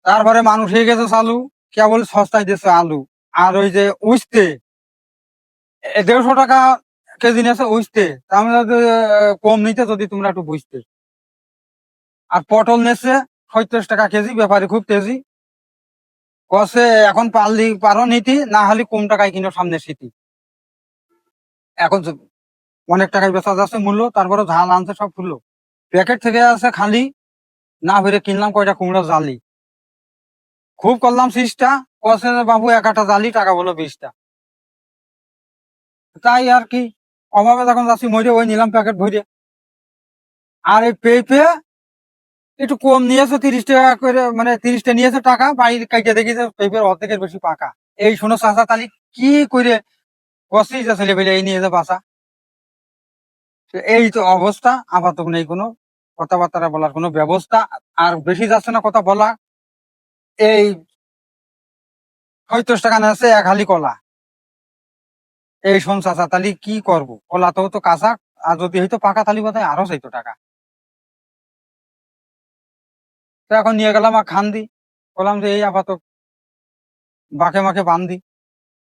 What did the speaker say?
তারপরে মানুষ হয়ে গেছে চালু, কেবল সস্তায় দিচ্ছে আলু। আর ওই যে উস্তে 150 টাকা কেজি নিয়েছে উস্তে, তার মানে কম নিতে যদি তোমরা একটু বুঝতে। আর পটল নেছে 37 টাকা কেজি, ব্যাপারে খুব তেজি। কষে এখন পারলি পারো নিতি, না হলে কম টাকায় কিনো সামনে শীতি। এখন অনেক টাকায় বেচা যাচ্ছে মূল্য, তারপরে ঝাল আনছে সব ফুললো। প্যাকেট থেকে আছে খালি, না ভরে কিনলাম কয়টা কুমড়া জালি। খুব করলাম 6টা, কষে বাবু একটা জালি টাকা বলো 20টা। তাই আর কি, অভাবে যখন যাচ্ছি মরে ওই নিলাম প্যাকেট ভরে। আর এই পেঁপে একটু কম নিয়েছে, 30 টাকা করে, মানে 30টা নিয়েছে টাকা, বাইরে কাইটে দেখেছে পেঁপের অর্ধেকের বেশি পাকা। এই শোনো চাচা, তালি কি করে কষিস ছেলে পেলে এই নিয়ে যে বাসা। এই তো অবস্থা, আপাতত নেই কোনো কথাবার্তা বলার কোনো ব্যবস্থা। আর বেশি যাচ্ছে না কথা বলা। এই 35 টাকা নেছে এক হালি কলা। এই শোন চাচা, তালি কি করবো, কলা তো কাঁচা, আর যদি হয়তো পাকা তালি বোধ আরো চাইতো টাকা। তো এখন নিয়ে গেলাম আর খান্দি, বললাম যে এই আপাতত বাঁকে মাকে বান্ধি।